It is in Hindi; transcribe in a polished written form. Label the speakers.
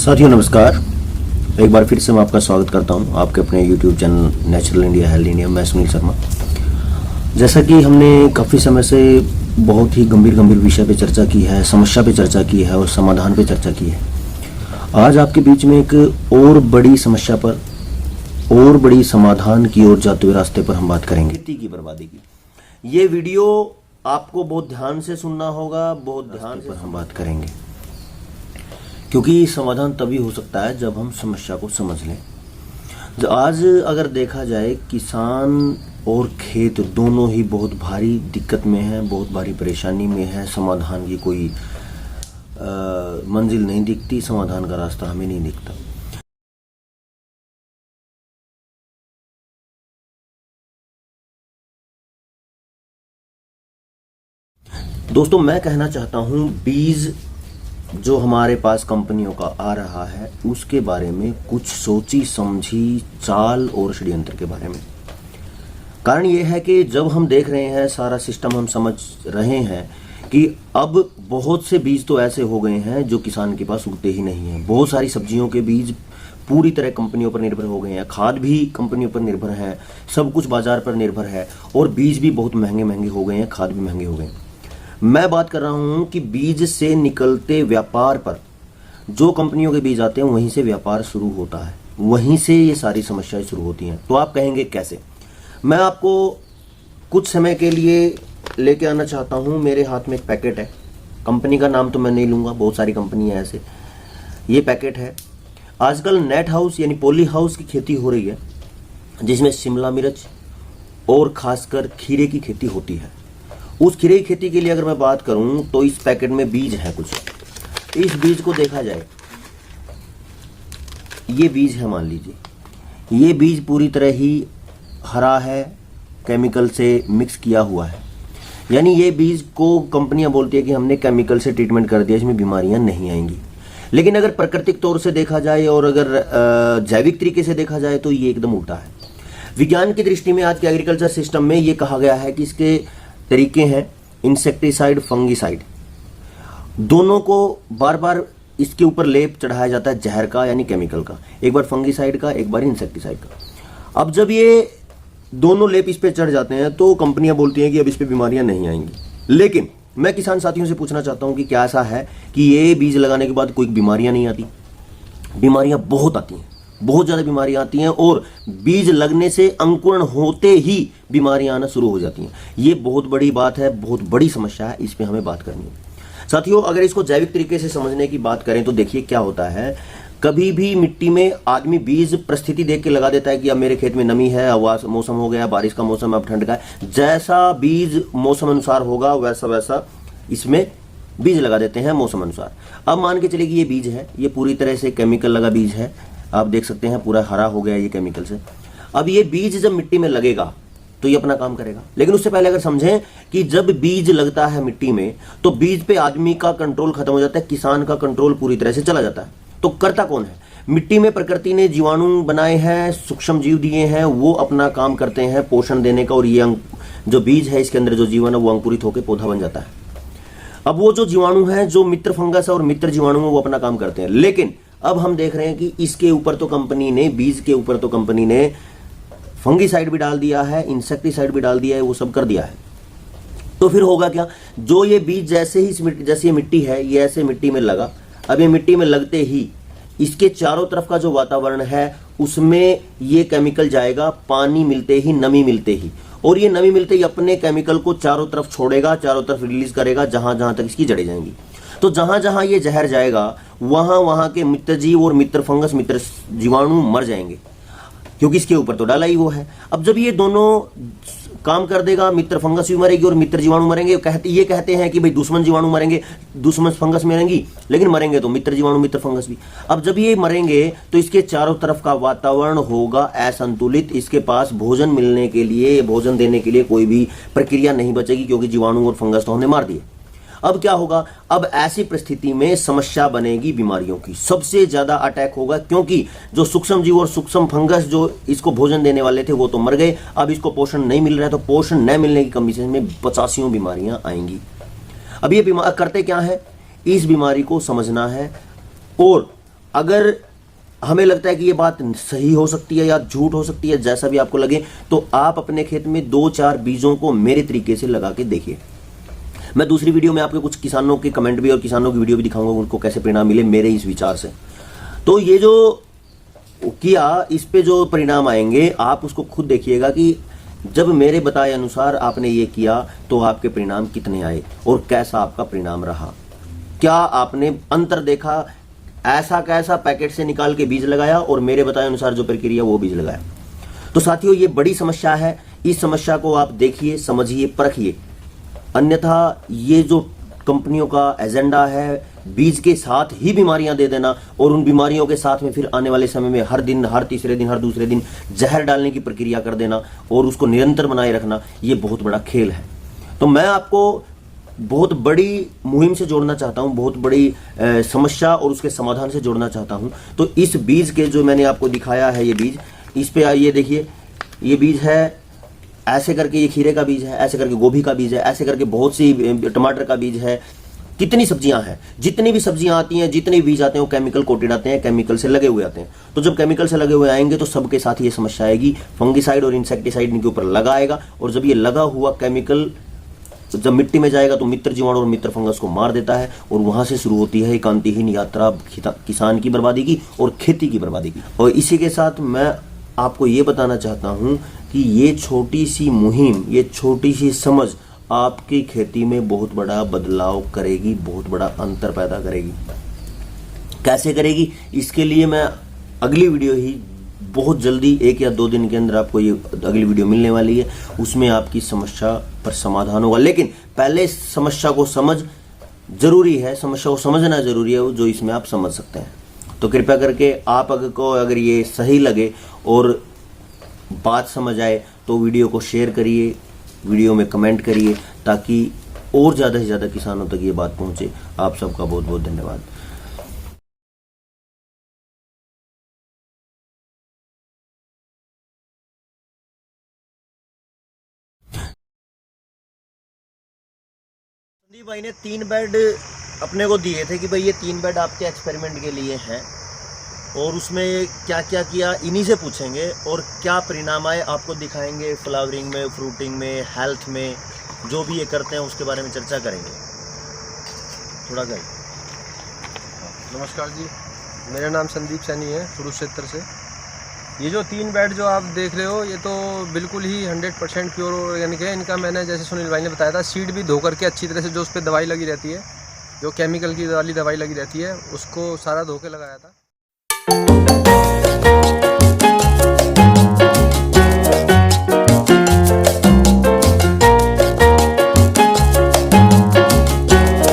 Speaker 1: साथियों नमस्कार। एक बार फिर से मैं आपका स्वागत करता हूं आपके अपने YouTube channel natural India health India. मैं सुनील शर्मा। जैसा कि हमने काफ़ी समय से बहुत ही गंभीर विषय पे चर्चा की है, समस्या पे चर्चा की है और समाधान पे चर्चा की है। आज आपके बीच में एक और बड़ी समस्या पर और बड़ी समाधान की ओर जाते हुए रास्ते पर हम बात करेंगे, खेती की बर्बादी की। ये वीडियो आपको बहुत ध्यान से सुनना होगा, बहुत ध्यान से हम बात करेंगे, क्योंकि समाधान तभी हो सकता है जब हम समस्या को समझ लें। आज अगर देखा जाए, किसान और खेत दोनों ही बहुत भारी दिक्कत में हैं, बहुत भारी परेशानी में है। समाधान की कोई मंजिल नहीं दिखती, समाधान का रास्ता हमें नहीं दिखता। दोस्तों, मैं कहना चाहता हूं, बीज जो हमारे पास कंपनियों का आ रहा है उसके बारे में कुछ सोची समझी चाल और षड्यंत्र के बारे में। कारण यह है कि जब हम देख रहे हैं सारा सिस्टम, हम समझ रहे हैं कि अब बहुत से बीज तो ऐसे हो गए हैं जो किसान के पास उगते ही नहीं हैं। बहुत सारी सब्जियों के बीज पूरी तरह कंपनियों पर निर्भर हो गए हैं, खाद भी कंपनियों पर निर्भर है, सब कुछ बाजार पर निर्भर है और बीज भी बहुत महंगे हो गए हैं, खाद भी महंगे हो गए हैं। मैं बात कर रहा हूं कि बीज से निकलते व्यापार पर, जो कंपनियों के बीज आते हैं वहीं से व्यापार शुरू होता है, वहीं से ये सारी समस्याएं शुरू होती हैं। तो आप कहेंगे कैसे? मैं आपको कुछ समय के लिए लेके आना चाहता हूं। मेरे हाथ में एक पैकेट है, कंपनी का नाम तो मैं नहीं लूंगा, बहुत सारी कंपनी है ऐसे। ये पैकेट है। आजकल नेट हाउस यानी पॉली हाउस की खेती हो रही है, जिसमें शिमला मिर्च और खासकर खीरे की खेती होती है। उस खीरे की खेती के लिए अगर मैं बात करूं तो इस पैकेट में बीज है कुछ। इस बीज को देखा जाए, ये बीज है, मान लीजिए ये बीज पूरी तरह ही हरा है, केमिकल से मिक्स किया हुआ है। यानी ये बीज को कंपनियां बोलती है कि हमने केमिकल से ट्रीटमेंट कर दिया, इसमें बीमारियां नहीं आएंगी। लेकिन अगर प्राकृतिक तौर से देखा जाए और अगर जैविक तरीके से देखा जाए तो ये एकदम उल्टा है। विज्ञान की दृष्टि में आज के एग्रीकल्चर सिस्टम में ये कहा गया है कि इसके तरीके हैं इंसेक्टिसाइड, फंगिसाइड, दोनों को बार बार इसके ऊपर लेप चढ़ाया जाता है, जहर का यानी केमिकल का, एक बार फंगिसाइड का, एक बार इंसेक्टिसाइड का। अब जब ये दोनों लेप इस पे चढ़ जाते हैं तो कंपनियां बोलती हैं कि अब इस पे बीमारियां नहीं आएंगी। लेकिन मैं किसान साथियों से पूछना चाहता हूं कि क्या ऐसा है कि ये बीज लगाने के बाद कोई बीमारियां नहीं आती? बीमारियां बहुत आती हैं, बहुत ज़्यादा बीमारियां आती हैं और बीज लगने से अंकुरण होते ही बीमारियां आना शुरू हो जाती हैं। ये बहुत बड़ी बात है, बहुत बड़ी समस्या है, इस पे हमें बात करनी है। साथियों, अगर इसको जैविक तरीके से समझने की बात करें तो देखिए क्या होता है। कभी भी मिट्टी में आदमी बीज परिस्थिति देख के लगा देता है कि अब मेरे खेत में नमी है, अब मौसम हो गया, बारिश का मौसम, अब ठंड का है। जैसा बीज मौसम अनुसार होगा वैसा वैसा इसमें बीज लगा देते हैं मौसम अनुसार। अब मान के चलिए कि ये बीज है, ये पूरी तरह से केमिकल लगा बीज है, आप देख सकते हैं पूरा हरा हो गया ये केमिकल से। अब ये बीज जब मिट्टी में लगेगा तो ये अपना काम करेगा। लेकिन उससे पहले अगर समझें कि जब बीज लगता है मिट्टी में तो बीज पे आदमी का कंट्रोल खत्म हो जाता है, किसान का कंट्रोल पूरी तरह से चला जाता है। तो करता कौन है? मिट्टी में प्रकृति ने जीवाणु बनाए हैं, सूक्ष्म जीव दिए हैं, वो अपना काम करते हैं पोषण देने का, और ये जो बीज है इसके अंदर जो जीवन है वो अंकुरित होकर पौधा बन जाता है। अब वो जो जीवाणु है, जो मित्र फंगस और मित्र जीवाणु है, वो अपना काम करते हैं। लेकिन अब हम देख रहे हैं कि इसके ऊपर तो कंपनी ने, बीज के ऊपर तो कंपनी ने फंगीसाइड भी डाल दिया है, इंसेक्टिसाइड भी डाल दिया है, वो सब कर दिया है। तो फिर होगा क्या? जो ये बीज जैसे ये मिट्टी है, ये ऐसे मिट्टी में लगा, अब ये मिट्टी में लगते ही इसके चारों तरफ का जो वातावरण है उसमें ये केमिकल जाएगा, पानी मिलते ही, नमी मिलते ही, और ये नमी मिलते ही अपने केमिकल को चारों तरफ छोड़ेगा, चारों तरफ रिलीज करेगा, जहां जहां तक इसकी जड़ें जाएंगी। तो जहां जहां ये जहर जाएगा वहां वहां के मित्र जीव और मित्र फंगस, मित्र जीवाणु मर जाएंगे, क्योंकि इसके ऊपर तो डाला ही वो है। अब जब ये दोनों काम कर देगा, मित्र फंगस भी मरेगी और मित्र जीवाणु मरेंगे। ये कहते हैं कि भाई दुश्मन जीवाणु मरेंगे, दुश्मन फंगस मरेंगी, लेकिन मरेंगे तो मित्र जीवाणु, मित्र फंगस भी। अब जब ये मरेंगे तो इसके चारों तरफ का वातावरण होगा असंतुलित, इसके पास भोजन मिलने के लिए, भोजन देने के लिए कोई भी प्रक्रिया नहीं बचेगी, क्योंकि जीवाणु और फंगस तो हमने मार दिए। अब क्या होगा? अब ऐसी परिस्थिति में समस्या बनेगी बीमारियों की, सबसे ज्यादा अटैक होगा, क्योंकि जो सूक्ष्म जीव और सूक्ष्म फंगस जो इसको भोजन देने वाले थे वो तो मर गए। अब इसको पोषण नहीं मिल रहा है, तो पोषण न मिलने की कमी में 85 बीमारियां आएंगी। अब ये बीमार करते क्या है? इस बीमारी को समझना है और अगर हमें लगता है कि ये बात सही हो सकती है या झूठ हो सकती है, जैसा भी आपको लगे, तो आप अपने खेत में 2-4 बीजों को मेरे तरीके से लगा के देखिए। मैं दूसरी वीडियो में आपको कुछ किसानों के कमेंट भी और किसानों की वीडियो भी दिखाऊंगा, उनको कैसे परिणाम मिले मेरे इस विचार से। तो ये जो किया, इस पे जो परिणाम आएंगे आप उसको खुद देखिएगा कि जब मेरे बताए अनुसार आपने ये किया तो आपके परिणाम कितने आए और कैसा आपका परिणाम रहा। क्या आपने अंतर देखा? ऐसा कैसा पैकेट से निकाल के बीज लगाया और मेरे बताए अनुसार जो प्रक्रिया वो बीज लगाया। तो साथियों, ये बड़ी समस्या है। इस समस्या को आप देखिए, समझिए, परखिए। अन्यथा ये जो कंपनियों का एजेंडा है, बीज के साथ ही बीमारियां दे देना और उन बीमारियों के साथ में फिर आने वाले समय में हर दिन, हर तीसरे दिन, हर दूसरे दिन जहर डालने की प्रक्रिया कर देना और उसको निरंतर बनाए रखना, ये बहुत बड़ा खेल है। तो मैं आपको बहुत बड़ी मुहिम से जोड़ना चाहता हूं, बहुत बड़ी समस्या और उसके समाधान से जोड़ना चाहता हूं। तो इस बीज के जो मैंने आपको दिखाया है, ये बीज, इस पे ये देखिए, ये बीज है, ऐसे करके ये खीरे का बीज है, ऐसे करके गोभी का बीज है, ऐसे करके बहुत सी टमाटर का बीज है। कितनी सब्जियां हैं, जितनी भी सब्जियां आती हैं, जितने बीज आते हैं वो केमिकल कोटेड आते हैं, केमिकल से लगे हुए आते हैं। तो जब केमिकल से लगे हुए आएंगे तो सबके साथ ये समस्या आएगी। फंगिसाइड और इंसेक्टिसाइड इनके ऊपर लगाएगा और जब ये लगा हुआ केमिकल जब मिट्टी में जाएगा तो मित्र जीवाणु और मित्र फंगस को मार देता है और वहां से शुरू होती है एक अंतहीन यात्रा किसान की बर्बादी की और खेती की बर्बादी की। और इसी के साथ मैं आपको ये बताना चाहता हूं कि ये छोटी सी मुहिम, ये छोटी सी समझ आपकी खेती में बहुत बड़ा बदलाव करेगी, बहुत बड़ा अंतर पैदा करेगी। कैसे करेगी, इसके लिए मैं अगली वीडियो ही बहुत जल्दी 1 या 2 दिन के अंदर आपको ये अगली वीडियो मिलने वाली है, उसमें आपकी समस्या पर समाधान होगा। लेकिन पहले समस्या को समझ जरूरी है, समस्या को समझना जरूरी है, जो इसमें आप समझ सकते हैं। तो कृपया करके आप अगर ये सही लगे और बात समझ आए तो वीडियो को शेयर करिए, वीडियो में कमेंट करिए, ताकि और ज़्यादा से ज़्यादा किसानों तक ये बात पहुँचे। आप सबका बहुत बहुत धन्यवाद। संदीप भाई ने 3 बेड अपने को दिए थे कि भाई ये 3 बेड आपके एक्सपेरिमेंट के लिए हैं और उसमें क्या क्या किया इन्हीं से पूछेंगे और क्या परिणाम आए आपको दिखाएंगे। फ्लावरिंग में, फ्रूटिंग में, हेल्थ में, जो भी ये करते हैं उसके बारे में चर्चा करेंगे। थोड़ा कर।
Speaker 2: नमस्कार जी, मेरा नाम संदीप सैनी है, कुरुक्षेत्र क्षेत्र से। ये जो 3 बेड जो आप देख रहे हो, ये तो बिल्कुल ही 100% प्योर ऑर्गेनिक है। इनका मैंने जैसे सुनील भाई ने बताया था, सीड भी धो करके अच्छी तरह से, जो उस पर दवाई लगी रहती है, जो केमिकल की वाली दवाई लगी रहती है, उसको सारा धो के लगाया था।